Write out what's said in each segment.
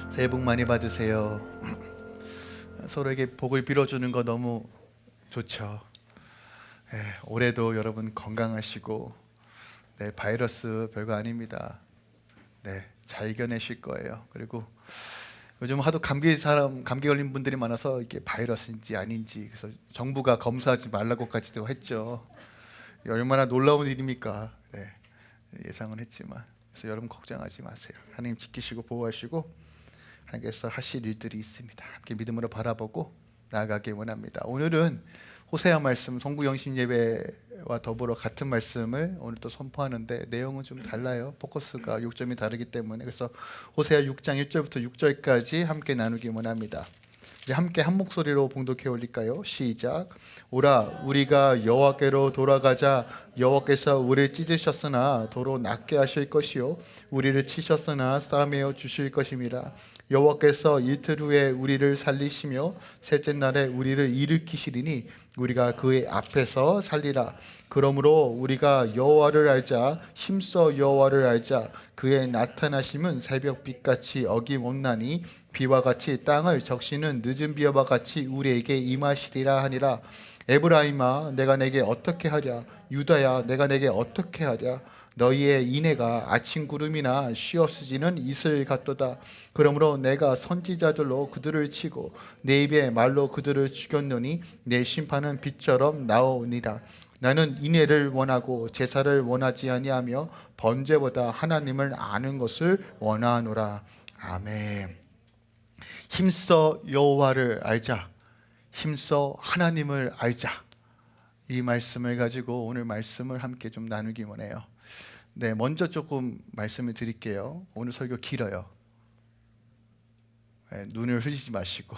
새해 복 많이 받으세요. 서로에게 복을 빌어주는 거 너무 좋죠. 올해도 여러분 건강하시고, 바이러스 별거 아닙니다. 잘 이겨내실 거예요. 그리고 요즘 하도 감기 걸린 분들이 많아서 이게 바이러스인지 아닌지, 그래서 정부가 검사하지 말라고까지도 했죠. 얼마나 놀라운 일입니까? 예상은 했지만, 그래서 여러분 걱정하지 마세요. 하나님 지키시고 보호하시고 하나님께서 하실 일들이 있습니다. 함께 믿음으로 바라보고 나아가길 원합니다. 오늘은 호세아 말씀, 성부영신 예배와 더불어 같은 말씀을 오늘 또 선포하는데 내용은 좀 달라요. 포커스가 요점이 다르기 때문에. 그래서 호세아 6장 1절부터 6절까지 함께 나누기 원합니다. 이제 함께 한 목소리로 봉독해 올릴까요? 시작. 오라, 우리가 여호와께로 돌아가자. 여호와께서 우리를 찢으셨으나 도로 낫게 하실 것이요 우리를 치셨으나 싸매어 주실 것임이라. 여호와께서 이틀 후에 우리를 살리시며 셋째 날에 우리를 일으키시리니 우리가 그의 앞에서 살리라. 그러므로 우리가 여호와를 알자. 힘써 여호와를 알자. 그의 나타나심은 새벽빛같이 어김없나니 비와 같이 땅을 적시는 늦은 비와 같이 우리에게 임하시리라 하니라. 에브라임아, 내가 내게 어떻게 하랴? 유다야, 내가 내게 어떻게 하랴? 너희의 인애가 아침 구름이나 쉬어쓰지는 이슬 같도다. 그러므로 내가 선지자들로 그들을 치고 내 입의 말로 그들을 죽였노니 내 심판은 빛처럼 나오니라. 나는 인애를 원하고 제사를 원하지 아니하며 번제보다 하나님을 아는 것을 원하노라. 아멘. 힘써 여호와를 알자. 힘써 하나님을 알자. 이 말씀을 가지고 오늘 말씀을 함께 좀 나누기 원해요. 먼저 조금 말씀을 드릴게요. 오늘 설교 길어요. 눈을 흘리지 마시고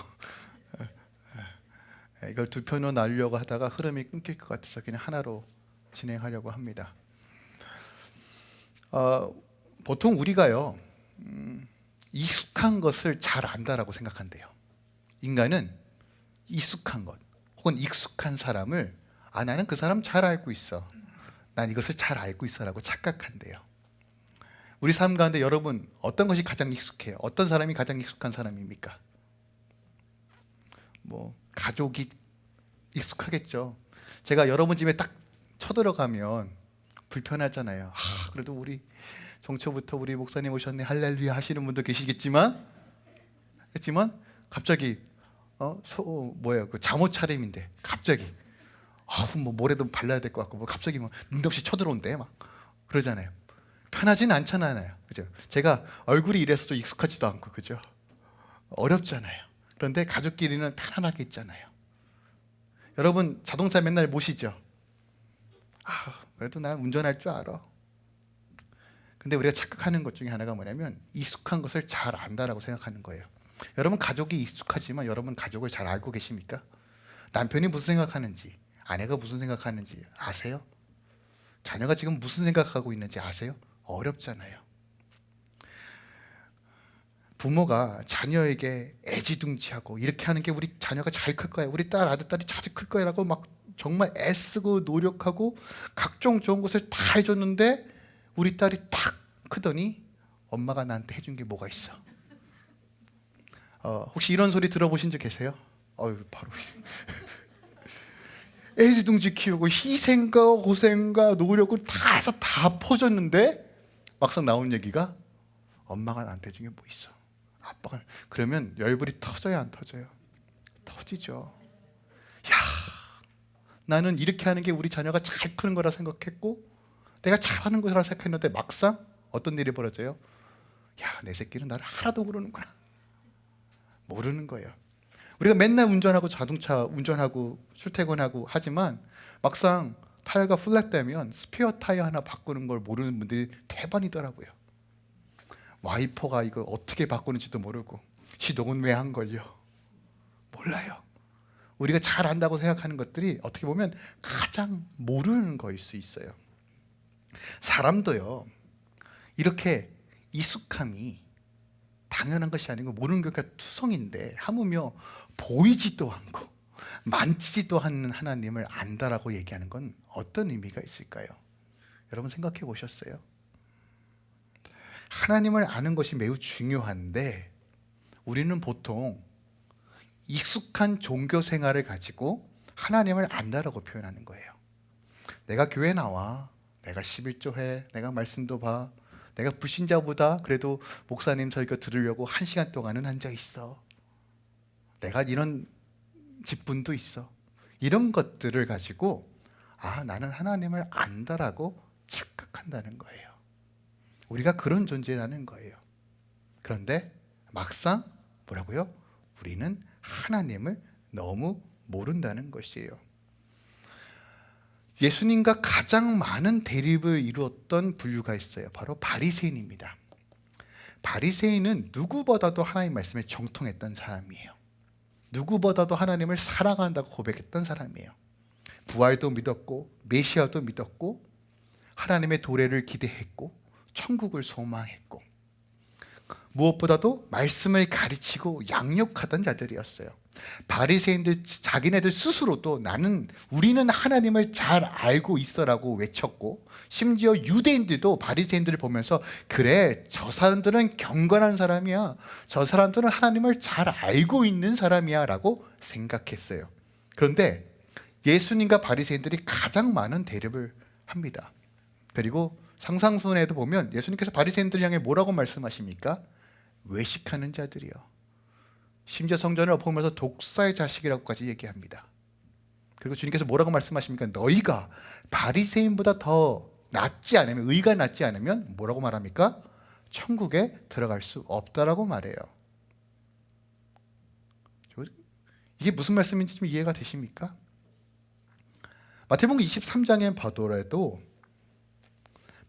이걸 두 편으로 나누려고 하다가 흐름이 끊길 것 같아서 그냥 하나로 진행하려고 합니다. 보통 우리가요, 익숙한 것을 잘 안다라고 생각한대요. 인간은 익숙한 것 혹은 익숙한 사람을 나는 그 사람 잘 알고 있어, 난 이것을 잘 알고 있어 라고 착각한대요. 우리 삶 가운데 여러분 어떤 것이 가장 익숙해요? 어떤 사람이 가장 익숙한 사람입니까? 가족이 익숙하겠죠. 제가 여러분 집에 딱 쳐들어가면 불편하잖아요. 그래도 우리 종초부터 우리 목사님 오셨네 할렐루야 하시는 분도 계시겠지만 갑자기 그 잠옷 차림인데 갑자기 모래도 발라야 될 것 같고 갑자기 능없이 쳐들어온대 막 그러잖아요. 편하지는 않잖아요. 그죠? 제가 얼굴이 이래서 익숙하지도 않고, 그죠? 어렵잖아요. 그런데 가족끼리는 편안하게 있잖아요. 여러분 자동차 맨날 모시죠? 그래도 난 운전할 줄 알아. 근데 우리가 착각하는 것 중에 하나가 뭐냐면 익숙한 것을 잘 안다라고 생각하는 거예요. 여러분 가족이 익숙하지만 여러분 가족을 잘 알고 계십니까? 남편이 무슨 생각하는지, 아내가 무슨 생각하는지 아세요? 자녀가 지금 무슨 생각하고 있는지 아세요? 어렵잖아요. 부모가 자녀에게 애지중지하고 이렇게 하는 게 우리 자녀가 잘 클 거야, 우리 딸 아들딸이 잘 클 거야 라고 막 정말 애쓰고 노력하고 각종 좋은 것을 다 해줬는데 우리 딸이 탁 크더니 엄마가 나한테 해준 게 뭐가 있어? 혹시 이런 소리 들어보신 적 계세요? 바로 애지중지 키우고 희생과 고생과 노력을 다 해서 다 퍼줬는데 막상 나온 얘기가 엄마가 나한테 해준 게 뭐 있어? 아빠가. 그러면 열불이 터져야 안 터져요? 터지죠. 나는 이렇게 하는 게 우리 자녀가 잘 크는 거라 생각했고 내가 잘하는 거라 생각했는데 막상 어떤 일이 벌어져요? 내 새끼는 나를 하나도 모르는구나. 모르는 거예요. 우리가 맨날 운전하고 자동차 운전하고 출퇴근하고 하지만 막상 타이어가 플랫되면 스페어 타이어 하나 바꾸는 걸 모르는 분들이 대반이더라고요. 와이퍼가 이거 어떻게 바꾸는지도 모르고 시동은 왜 안 걸려? 몰라요. 우리가 잘 안다고 생각하는 것들이 어떻게 보면 가장 모르는 거일 수 있어요. 사람도요, 이렇게 익숙함이 당연한 것이 아니고 모르는 것과 투성인데 하물며 보이지도 않고 만지지도 않는 하나님을 안다라고 얘기하는 건 어떤 의미가 있을까요? 여러분 생각해 보셨어요? 하나님을 아는 것이 매우 중요한데 우리는 보통 익숙한 종교 생활을 가지고 하나님을 안다라고 표현하는 거예요. 내가 교회 나와, 내가 11조 해, 내가 말씀도 봐, 내가 불신자보다 그래도 목사님 설교 들으려고 1시간 동안은 앉아 있어, 내가 이런 직분도 있어, 이런 것들을 가지고 나는 하나님을 안다라고 착각한다는 거예요. 우리가 그런 존재라는 거예요. 그런데 막상 뭐라고요? 우리는 하나님을 너무 모른다는 것이에요. 예수님과 가장 많은 대립을 이루었던 부류가 있어요. 바로 바리새인입니다. 바리새인은 누구보다도 하나님 말씀에 정통했던 사람이에요. 누구보다도 하나님을 사랑한다고 고백했던 사람이에요. 부활도 믿었고 메시아도 믿었고 하나님의 도래를 기대했고 천국을 소망했고 무엇보다도 말씀을 가르치고 양육하던 자들이었어요. 바리새인들 자기네들 스스로도 우리는 하나님을 잘 알고 있어라고 외쳤고, 심지어 유대인들도 바리새인들을 보면서 그래, 저 사람들은 경건한 사람이야, 저 사람들은 하나님을 잘 알고 있는 사람이야 라고 생각했어요. 그런데 예수님과 바리새인들이 가장 많은 대립을 합니다. 그리고 상상순에도 보면 예수님께서 바리새인들 향해 뭐라고 말씀하십니까? 외식하는 자들이요. 심지어 성전을 엎으면서 독사의 자식이라고까지 얘기합니다. 그리고 주님께서 뭐라고 말씀하십니까? 너희가 바리새인보다 더 낫지 않으면, 의가 낫지 않으면 뭐라고 말합니까? 천국에 들어갈 수 없다라고 말해요. 이게 무슨 말씀인지 좀 이해가 되십니까? 마태복음 23장에 봐도라도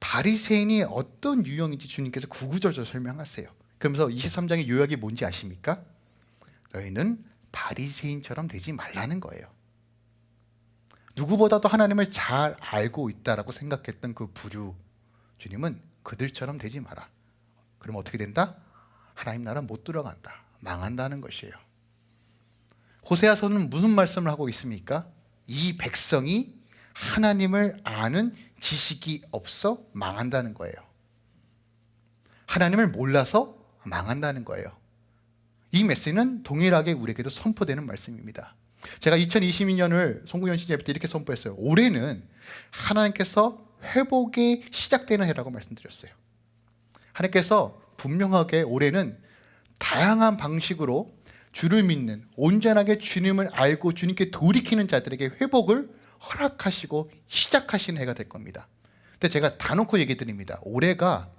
바리새인이 어떤 유형인지 주님께서 구구절절 설명하세요. 그러면서 23장의 요약이 뭔지 아십니까? 너희는 바리새인처럼 되지 말라는 거예요. 누구보다도 하나님을 잘 알고 있다라고 생각했던 그 부류, 주님은 그들처럼 되지 마라. 그럼 어떻게 된다? 하나님 나라 못 들어간다, 망한다는 것이에요. 호세아서는 무슨 말씀을 하고 있습니까? 이 백성이 하나님을 아는 지식이 없어 망한다는 거예요. 하나님을 몰라서 망한다는 거예요. 이 메시지는 동일하게 우리에게도 선포되는 말씀입니다. 제가 2022년을 송구연신 예배 때 이렇게 선포했어요. 올해는 하나님께서 회복이 시작되는 해라고 말씀드렸어요. 하나님께서 분명하게 올해는 다양한 방식으로 주를 믿는, 온전하게 주님을 알고 주님께 돌이키는 자들에게 회복을 허락하시고 시작하시는 해가 될 겁니다. 근데 제가 다 놓고 얘기 드립니다. 올해가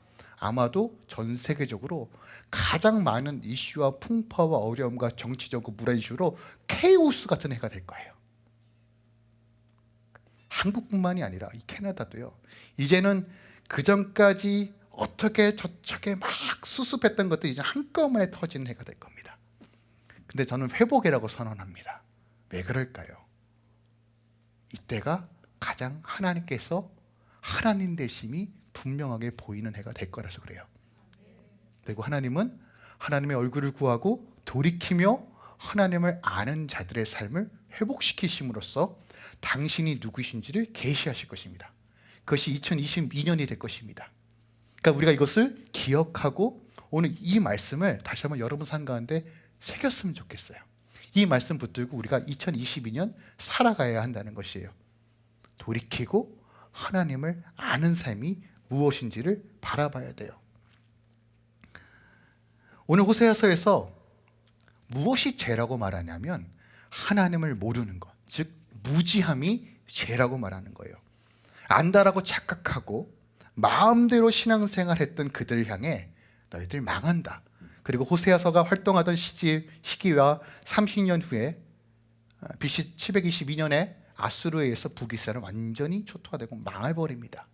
아마도 전 세계적으로 가장 많은 이슈와 풍파와 어려움과 정치적 문화 이슈로 케이오스 같은 해가 될 거예요. 한국뿐만이 아니라 이 캐나다도요. 이제는 그전까지 어떻게 저렇게 막 수습했던 것들이 이제 한꺼번에 터지는 해가 될 겁니다. 근데 저는 회복이라고 선언합니다. 왜 그럴까요? 이때가 가장 하나님께서 하나님 되심이 분명하게 보이는 해가 될 거라서 그래요. 그리고 하나님은 하나님의 얼굴을 구하고 돌이키며 하나님을 아는 자들의 삶을 회복시키심으로써 당신이 누구신지를 계시하실 것입니다. 그것이 2022년이 될 것입니다. 그러니까 우리가 이것을 기억하고 오늘 이 말씀을 다시 한번 여러분 삶 가운데 새겼으면 좋겠어요. 이 말씀 붙들고 우리가 2022년 살아가야 한다는 것이에요. 돌이키고 하나님을 아는 삶이 무엇인지를 바라봐야 돼요. 오늘 호세아서에서 무엇이 죄라고 말하냐면 하나님을 모르는 것, 즉 무지함이 죄라고 말하는 거예요. 안다라고 착각하고 마음대로 신앙생활했던 그들을 향해 너희들 망한다. 그리고 호세아서가 활동하던 시기와 30년 후에 BC 722년에 아수르에 의해서 북이스라엘은 완전히 초토화되고 망해버립니다.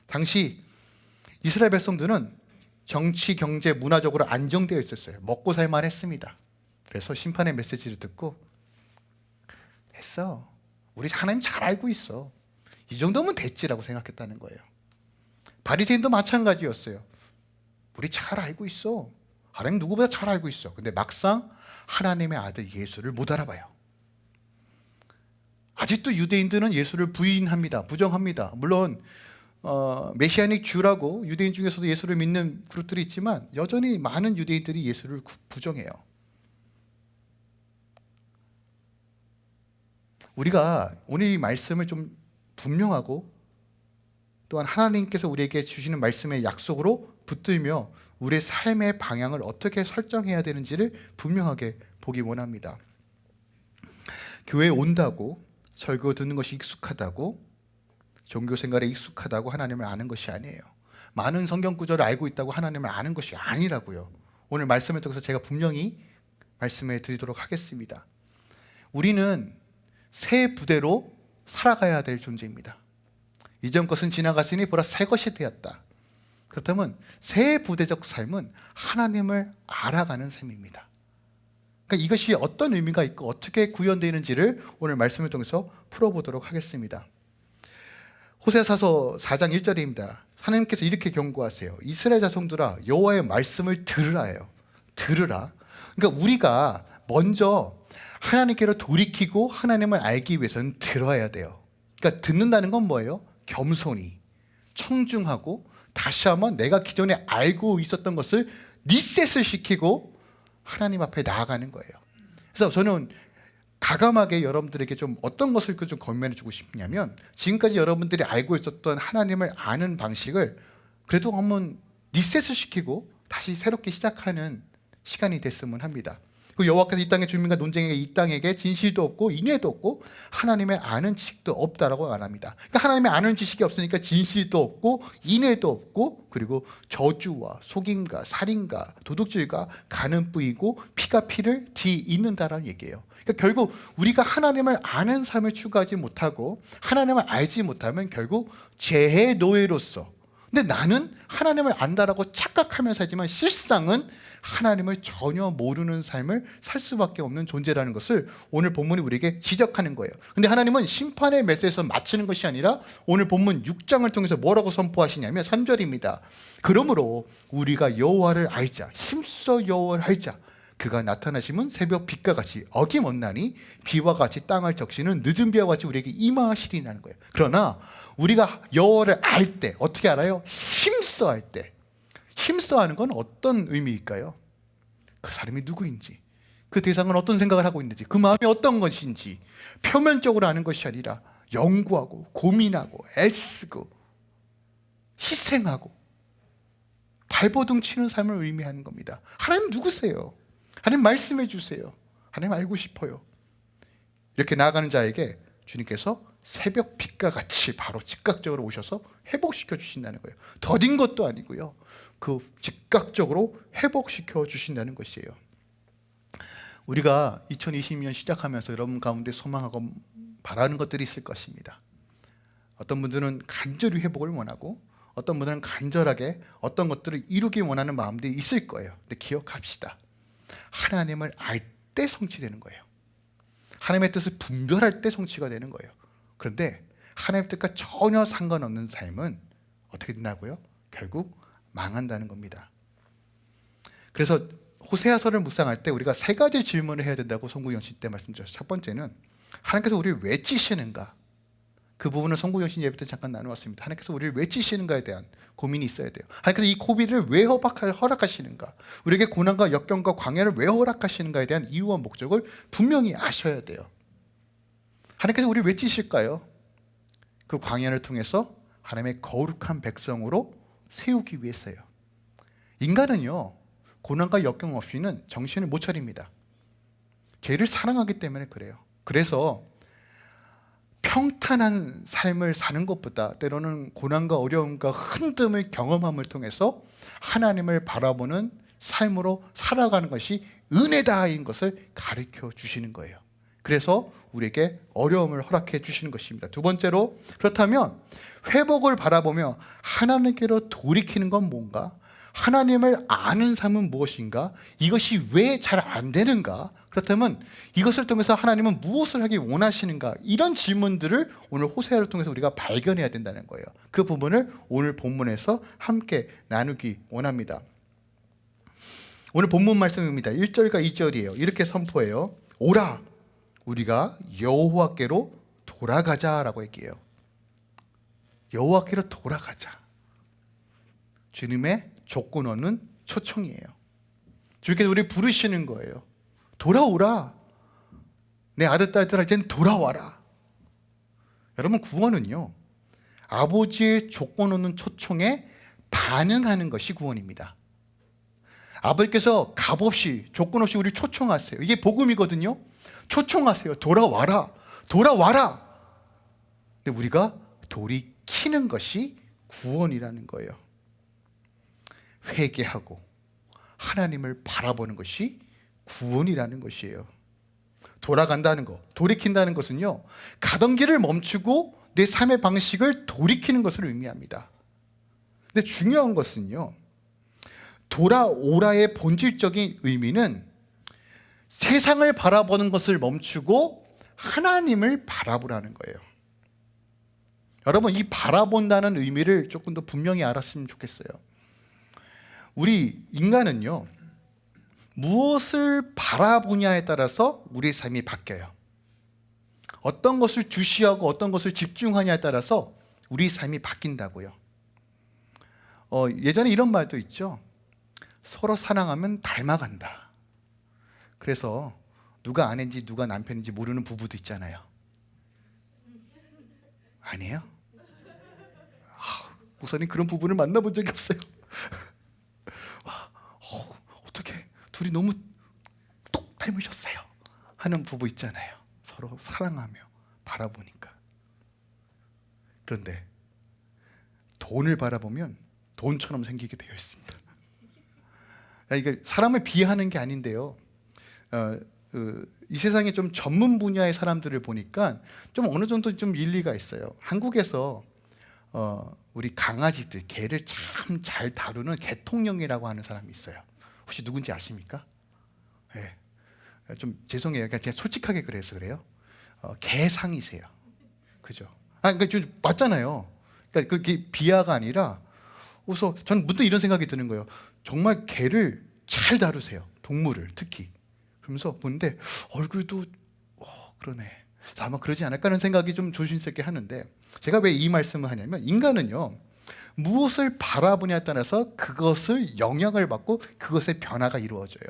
당시 이스라엘 백성들은 정치, 경제, 문화적으로 안정되어 있었어요. 먹고 살만 했습니다. 그래서 심판의 메시지를 듣고 됐어, 우리 하나님 잘 알고 있어, 이 정도면 됐지라고 생각했다는 거예요. 바리새인도 마찬가지였어요. 우리 잘 알고 있어, 하나님 누구보다 잘 알고 있어. 근데 막상 하나님의 아들 예수를 못 알아봐요. 아직도 유대인들은 예수를 부인합니다. 부정합니다. 물론 메시아닉 주라고 유대인 중에서도 예수를 믿는 그룹들이 있지만 여전히 많은 유대인들이 예수를 부정해요. 우리가 오늘 이 말씀을 좀 분명하고 또한 하나님께서 우리에게 주시는 말씀의 약속으로 붙들며 우리의 삶의 방향을 어떻게 설정해야 되는지를 분명하게 보기 원합니다. 교회에 온다고 설교 듣는 것이 익숙하다고 종교 생활에 익숙하다고 하나님을 아는 것이 아니에요. 많은 성경 구절을 알고 있다고 하나님을 아는 것이 아니라고요. 오늘 말씀을 통해서 제가 분명히 말씀을 드리도록 하겠습니다. 우리는 새 부대로 살아가야 될 존재입니다. 이전 것은 지나갔으니 보라 새 것이 되었다. 그렇다면 새 부대적 삶은 하나님을 알아가는 삶입니다. 그러니까 이것이 어떤 의미가 있고 어떻게 구현되는지를 오늘 말씀을 통해서 풀어보도록 하겠습니다. 호세아서 4장 1절입니다. 하나님께서 이렇게 경고하세요. 이스라엘 자손들아 여호와의 말씀을 들으라요. 들으라. 그러니까 우리가 먼저 하나님께로 돌이키고 하나님을 알기 위해서는 들어야 돼요. 그러니까 듣는다는 건 뭐예요? 겸손히 청중하고 다시 한번 내가 기존에 알고 있었던 것을 리셋을 시키고 하나님 앞에 나아가는 거예요. 그래서 저는 가감하게 여러분들에게 좀 어떤 것을 좀 권면해 주고 싶냐면 지금까지 여러분들이 알고 있었던 하나님을 아는 방식을 그래도 한번 리셋을 시키고 다시 새롭게 시작하는 시간이 됐으면 합니다. 그 여호와께서 이 땅의 주민과 논쟁에게 이 땅에게 진실도 없고 인애도 없고 하나님의 아는 지식도 없다라고 말합니다. 그러니까 하나님의 아는 지식이 없으니까 진실도 없고 인애도 없고 그리고 저주와 속임과 살인과 도둑질과 간은 뿌이고 피가 피를 뒤잇는다라는 얘기예요. 그러니까 결국 우리가 하나님을 아는 삶을 추구하지 못하고 하나님을 알지 못하면 결국 죄의 노예로서 근데 나는 하나님을 안다라고 착각하며 살지만 실상은 하나님을 전혀 모르는 삶을 살 수밖에 없는 존재라는 것을 오늘 본문이 우리에게 지적하는 거예요. 근데 하나님은 심판의 메시지에서 마치는 것이 아니라 오늘 본문 6장을 통해서 뭐라고 선포하시냐면 3절입니다. 그러므로 우리가 여호와를 알자 힘써 여호와를 알자 그가 나타나시면 새벽 빛과 같이 어김없나니 비와 같이 땅을 적시는 늦은 비와 같이 우리에게 임하시리라는 거예요. 그러나 우리가 여호와를 알 때 어떻게 알아요? 힘써 할 때. 힘써 하는 건 어떤 의미일까요? 그 사람이 누구인지 그 대상은 어떤 생각을 하고 있는지 그 마음이 어떤 것인지 표면적으로 아는 것이 아니라 연구하고 고민하고 애쓰고 희생하고 발버둥 치는 삶을 의미하는 겁니다. 하나님 누구세요? 하나님 말씀해 주세요. 하나님 알고 싶어요. 이렇게 나아가는 자에게 주님께서 새벽 빛과 같이 바로 즉각적으로 오셔서 회복시켜 주신다는 거예요. 더딘 것도 아니고요. 그 즉각적으로 회복시켜 주신다는 것이에요. 우리가 2020년 시작하면서 여러분 가운데 소망하고 바라는 것들이 있을 것입니다. 어떤 분들은 간절히 회복을 원하고 어떤 분들은 간절하게 어떤 것들을 이루기 원하는 마음들이 있을 거예요. 근데 기억합시다. 하나님을 알 때 성취되는 거예요. 하나님의 뜻을 분별할 때 성취가 되는 거예요. 그런데 하나님의 뜻과 전혀 상관없는 삶은 어떻게 된다고요? 결국 망한다는 겁니다. 그래서 호세아서를 묵상할 때 우리가 세 가지 질문을 해야 된다고 송구영신 때 말씀드렸어요. 첫 번째는 하나님께서 우리를 왜 찌시는가? 그 부분은 송구영신 예배 때 잠깐 나누었습니다. 하나님께서 우리를 왜 찌시는가에 대한 고민이 있어야 돼요. 하나님께서 이 코비드를 왜 허락하시는가? 우리에게 고난과 역경과 광야를 왜 허락하시는가에 대한 이유와 목적을 분명히 아셔야 돼요. 하나님께서 우리를 왜 찌실까요? 그 광야를 통해서 하나님의 거룩한 백성으로 세우기 위해서요. 인간은요 고난과 역경 없이는 정신을 못 차립니다. 죄를 사랑하기 때문에 그래요. 그래서 평탄한 삶을 사는 것보다 때로는 고난과 어려움과 흔듦을 경험함을 통해서 하나님을 바라보는 삶으로 살아가는 것이 은혜다인 것을 가르쳐 주시는 거예요. 그래서 우리에게 어려움을 허락해 주시는 것입니다. 두 번째로 그렇다면 회복을 바라보며 하나님께로 돌이키는 건 뭔가? 하나님을 아는 삶은 무엇인가? 이것이 왜 잘 안 되는가? 그렇다면 이것을 통해서 하나님은 무엇을 하기 원하시는가? 이런 질문들을 오늘 호세아를 통해서 우리가 발견해야 된다는 거예요. 그 부분을 오늘 본문에서 함께 나누기 원합니다. 오늘 본문 말씀입니다. 1절과 2절이에요. 이렇게 선포해요. 오라 우리가 여호와께로 돌아가자라고 얘기해요. 여호와께로 돌아가자. 주님의 조건 없는 초청이에요. 주께서 우리 부르시는 거예요. 돌아오라. 내 아들 딸들아 이제는 돌아와라. 여러분, 구원은요, 아버지의 조건 없는 초청에 반응하는 것이 구원입니다. 아버지께서 값없이 조건 없이 우리를 초청하세요. 이게 복음이거든요. 초청하세요. 돌아와라. 돌아와라. 근데 우리가 돌이키는 것이 구원이라는 거예요. 회개하고 하나님을 바라보는 것이 구원이라는 것이에요. 돌아간다는 것, 돌이킨다는 것은요, 가던 길을 멈추고 내 삶의 방식을 돌이키는 것을 의미합니다. 근데 중요한 것은요, 돌아오라의 본질적인 의미는 세상을 바라보는 것을 멈추고 하나님을 바라보라는 거예요. 여러분, 이 바라본다는 의미를 조금 더 분명히 알았으면 좋겠어요. 우리 인간은요, 무엇을 바라보냐에 따라서 우리의 삶이 바뀌어요. 어떤 것을 주시하고 어떤 것을 집중하냐에 따라서 우리 삶이 바뀐다고요. 예전에 이런 말도 있죠. 서로 사랑하면 닮아간다. 그래서 누가 아내인지 누가 남편인지 모르는 부부도 있잖아요. 아니에요? 목사님, 그런 부부를 만나본 적이 없어요. 어떻게 둘이 너무 똑 닮으셨어요 하는 부부 있잖아요. 서로 사랑하며 바라보니까. 그런데 돈을 바라보면 돈처럼 생기게 되어 있습니다. 이게 사람을 비하하는 게 아닌데요, 이 세상에 좀 전문 분야의 사람들을 보니까 좀 어느 정도 좀 일리가 있어요. 한국에서 우리 강아지들, 개를 참 잘 다루는 개통령이라고 하는 사람이 있어요. 혹시 누군지 아십니까? 네. 좀 죄송해요. 그러니까 제가 솔직하게 그래서 그래요. 개상이세요. 그죠? 그러니까 좀 맞잖아요. 그러니까 그게 비하가 아니라, 그래서 저는 문득 이런 생각이 드는 거예요. 정말 개를 잘 다루세요. 동물을 특히. 그러면서 보는데 얼굴도 그러네. 아마 그러지 않을까 하는 생각이 좀 조심스럽게 하는데, 제가 왜 이 말씀을 하냐면, 인간은요, 무엇을 바라보냐에 따라서 그것을 영향을 받고 그것의 변화가 이루어져요.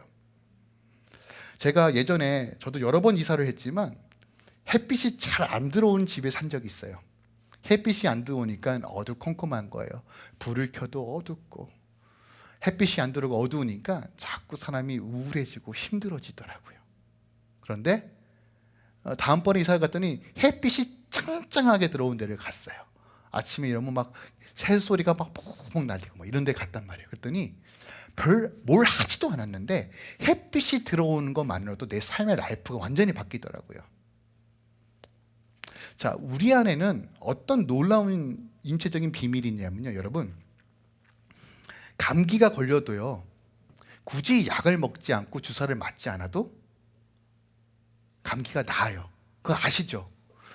제가 예전에 저도 여러 번 이사를 했지만 햇빛이 잘 안 들어오는 집에 산 적이 있어요. 햇빛이 안 들어오니까 어두컴컴한 거예요. 불을 켜도 어둡고, 햇빛이 안 들어오고 어두우니까 자꾸 사람이 우울해지고 힘들어지더라고요. 그런데 다음번에 이사를 갔더니 햇빛이 짱짱하게 들어온 데를 갔어요. 아침에 이러면 막 새소리가 막 퐁퐁 날리고 막 이런 데 갔단 말이에요. 그랬더니 뭘 하지도 않았는데 햇빛이 들어오는 것만으로도 내 삶의 라이프가 완전히 바뀌더라고요. 자, 우리 안에는 어떤 놀라운 인체적인 비밀이 있냐면요, 여러분, 감기가 걸려도요, 굳이 약을 먹지 않고 주사를 맞지 않아도 감기가 나아요. 그거 아시죠?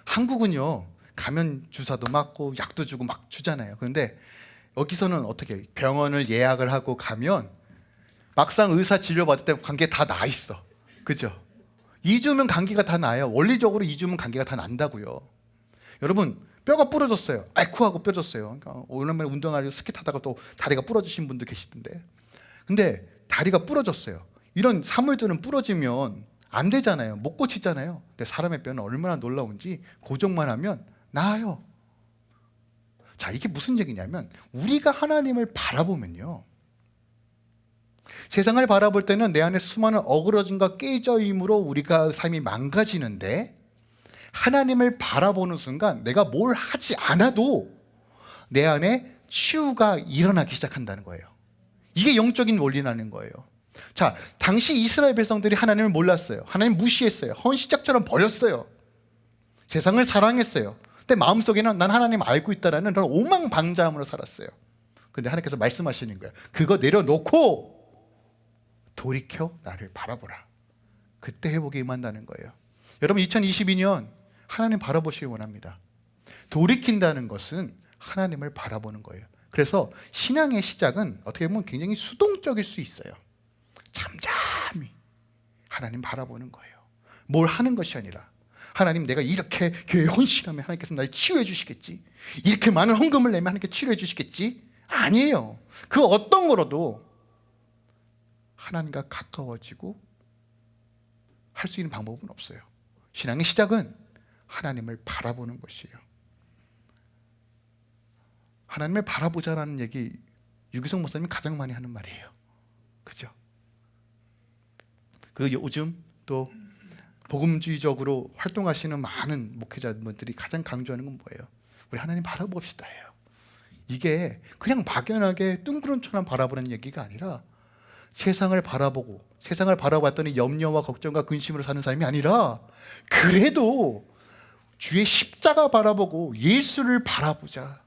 한국은요, 가면 주사도 맞고 약도 주고 막 주잖아요. 그런데 여기서는 어떻게 해요? 병원을 예약을 하고 가면 막상 의사 진료 받을 때 감기가 다 나 있어. 그죠? 2주면 감기가 다 나요. 원리적으로 2주면 감기가 다 난다고요. 여러분, 뼈가 부러졌어요. 아이쿠 하고 뼈졌어요. 그러니까 오랜만에 운동하려고 스키 타다가 또 다리가 부러지신 분도 계시던데. 근데 다리가 부러졌어요. 이런 사물들은 부러지면 안 되잖아요. 못 고치잖아요. 근데 사람의 뼈는 얼마나 놀라운지 고정만 하면 나아요. 자, 이게 무슨 얘기냐면, 우리가 하나님을 바라보면요, 세상을 바라볼 때는 내 안에 수많은 어그러짐과 깨져임으로 우리가 삶이 망가지는데, 하나님을 바라보는 순간 내가 뭘 하지 않아도 내 안에 치유가 일어나기 시작한다는 거예요. 이게 영적인 원리라는 거예요. 자, 당시 이스라엘 백성들이 하나님을 몰랐어요. 하나님 무시했어요. 헌시작처럼 버렸어요. 세상을 사랑했어요. 근데 마음속에는 난 하나님 알고 있다라는 그런 오망방자함으로 살았어요. 근데 하나님께서 말씀하시는 거예요. 그거 내려놓고 돌이켜 나를 바라보라. 그때 회복이 임한다는 거예요. 여러분, 2022년 하나님 바라보시길 원합니다. 돌이킨다는 것은 하나님을 바라보는 거예요. 그래서 신앙의 시작은 어떻게 보면 굉장히 수동적일 수 있어요. 잠잠히 하나님 바라보는 거예요. 뭘 하는 것이 아니라. 하나님, 내가 이렇게 교회에 헌신하면 하나님께서 날 치유해 주시겠지, 이렇게 많은 헌금을 내면 하나님께 치료해 주시겠지. 아니에요. 그 어떤 거로도 하나님과 가까워지고 할 수 있는 방법은 없어요. 신앙의 시작은 하나님을 바라보는 것이에요. 하나님을 바라보자라는 얘기 유기성 목사님이 가장 많이 하는 말이에요. 그죠? 그 요즘 또 복음주의적으로 활동하시는 많은 목회자분들이 가장 강조하는 건 뭐예요? 우리 하나님 바라봅시다예요. 이게 그냥 막연하게 뜬구름처럼 바라보는 얘기가 아니라 세상을 바라보고, 세상을 바라봤더니 염려와 걱정과 근심으로 사는 삶이 아니라 그래도 주의 십자가 바라보고 예수를 바라보자,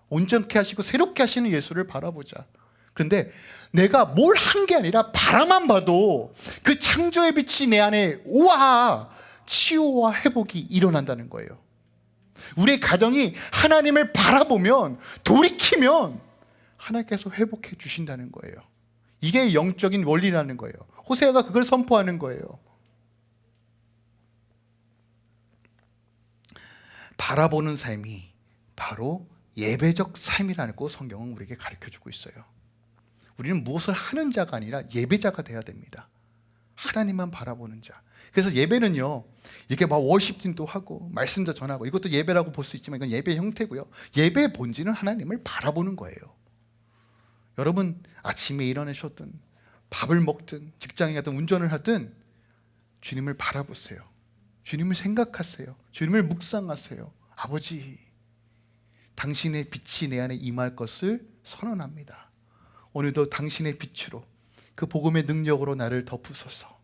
온전케 하시고 새롭게 하시는 예수를 바라보자. 그런데 내가 뭘 한 게 아니라 바라만 봐도 그 창조의 빛이 내 안에 우와, 치유와 회복이 일어난다는 거예요. 우리의 가정이 하나님을 바라보면, 돌이키면 하나님께서 회복해 주신다는 거예요. 이게 영적인 원리라는 거예요. 호세아가 그걸 선포하는 거예요. 바라보는 삶이 바로 예배적 삶이라고 성경은 우리에게 가르쳐주고 있어요. 우리는 무엇을 하는 자가 아니라 예배자가 돼야 됩니다. 하나님만 바라보는 자. 그래서 예배는요, 이게 막 워십팀도 하고 말씀도 전하고 이것도 예배라고 볼 수 있지만 이건 예배의 형태고요. 예배의 본질은 하나님을 바라보는 거예요. 여러분 아침에 일어나셨든 밥을 먹든 직장에 가든 운전을 하든 주님을 바라보세요. 주님을 생각하세요. 주님을 묵상하세요. 아버지, 당신의 빛이 내 안에 임할 것을 선언합니다. 오늘도 당신의 빛으로, 그 복음의 능력으로 나를 덮으소서.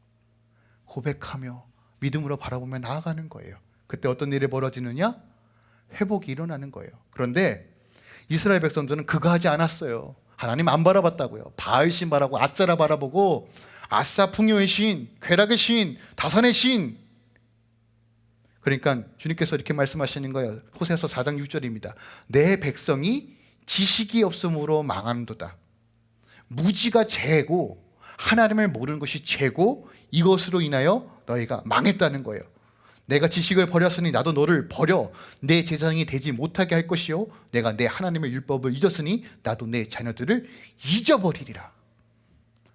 고백하며 믿음으로 바라보며 나아가는 거예요. 그때 어떤 일이 벌어지느냐? 회복이 일어나는 거예요. 그런데 이스라엘 백성들은 그거 하지 않았어요. 하나님 안 바라봤다고요. 바알신 바라고 아세라 바라보고, 아싸 풍요의 신, 쾌락의 신, 다산의 신. 그러니까 주님께서 이렇게 말씀하시는 거예요. 호세아서 4장 6절입니다. 내 백성이 지식이 없음으로 망하는도다. 무지가 죄고 하나님을 모르는 것이 죄고 이것으로 인하여 너희가 망했다는 거예요. 내가 지식을 버렸으니 나도 너를 버려 내 제사장이 되지 못하게 할 것이요, 내가 내 하나님의 율법을 잊었으니 나도 내 자녀들을 잊어버리리라.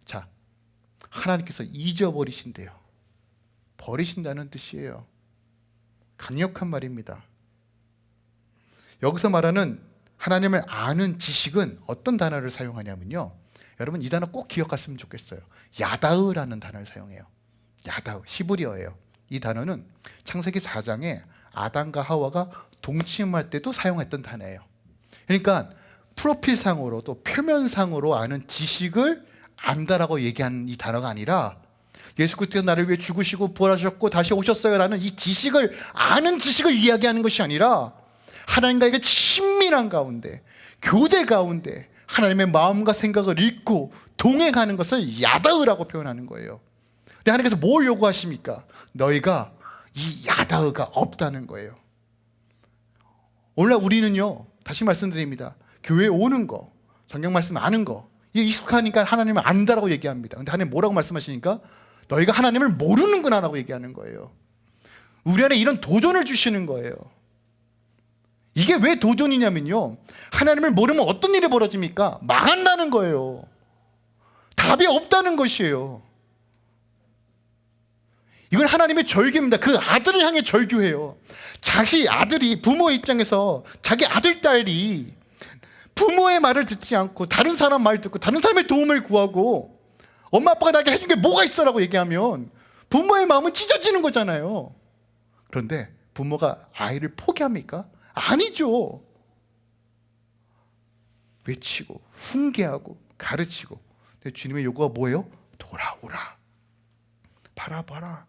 자, 하나님께서 잊어버리신대요. 버리신다는 뜻이에요. 강력한 말입니다. 여기서 말하는 하나님을 아는 지식은 어떤 단어를 사용하냐면요, 여러분 이 단어 꼭 기억했으면 좋겠어요. 야다으라는 단어를 사용해요. 야다으, 히브리어예요. 이 단어는 창세기 4장에 아담과 하와가 동침할 때도 사용했던 단어예요. 그러니까 프로필상으로 또 표면상으로 아는 지식을 안다라고 얘기한 이 단어가 아니라 예수 그리스도가 나를 위해 죽으시고 부활하셨고 다시 오셨어요 라는 이 지식을 아는 지식을 이야기하는 것이 아니라 하나님과의 친밀한 가운데, 교제 가운데 하나님의 마음과 생각을 읽고 동행하는 것을 야다으라고 표현하는 거예요. 근데 하나님께서 뭘 요구하십니까? 너희가 이 야다으가 없다는 거예요. 오늘날 우리는요, 다시 말씀드립니다, 교회에 오는 거, 성경 말씀 아는 거, 이게 익숙하니까 하나님을 안다라고 얘기합니다. 근데 하나님 뭐라고 말씀하시니까? 너희가 하나님을 모르는구나 라고 얘기하는 거예요. 우리 안에 이런 도전을 주시는 거예요. 이게 왜 도전이냐면요, 하나님을 모르면 어떤 일이 벌어집니까? 망한다는 거예요. 답이 없다는 것이에요. 이건 하나님의 절규입니다. 그 아들을 향해 절규해요. 자식 아들이, 부모의 입장에서 자기 아들 딸이 부모의 말을 듣지 않고 다른 사람 말 듣고 다른 사람의 도움을 구하고 엄마 아빠가 나에게 해준 게 뭐가 있어라고 얘기하면 부모의 마음은 찢어지는 거잖아요. 그런데 부모가 아이를 포기합니까? 아니죠. 외치고 훈계하고 가르치고. 근데 주님의 요구가 뭐예요? 돌아오라, 바라봐라,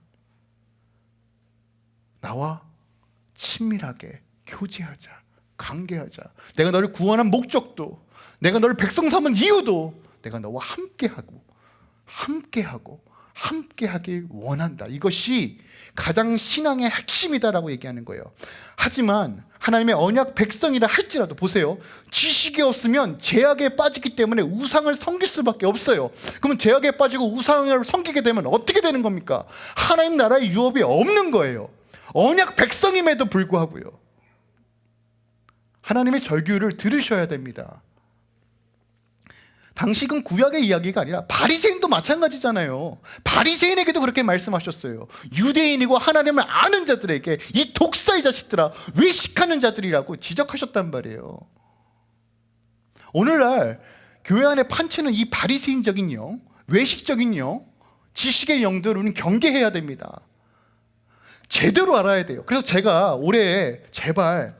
나와 친밀하게 교제하자, 관계하자. 내가 너를 구원한 목적도, 내가 너를 백성 삼은 이유도 내가 너와 함께 하길 원한다. 이것이 가장 신앙의 핵심이다라고 얘기하는 거예요. 하지만 하나님의 언약 백성이라 할지라도 보세요, 지식이 없으면 죄악에 빠지기 때문에 우상을 섬길 수밖에 없어요. 그러면 죄악에 빠지고 우상을 섬기게 되면 어떻게 되는 겁니까? 하나님 나라의 유업이 없는 거예요. 언약 백성임에도 불구하고요. 하나님의 절규를 들으셔야 됩니다. 당시는 구약의 이야기가 아니라 바리새인도 마찬가지잖아요. 바리새인에게도 그렇게 말씀하셨어요. 유대인이고 하나님을 아는 자들에게 이 독사의 자식들아, 외식하는 자들이라고 지적하셨단 말이에요. 오늘날 교회 안에 판치는 이 바리새인적인 영, 외식적인 영, 지식의 영들은 경계해야 됩니다. 제대로 알아야 돼요. 그래서 제가 올해 제발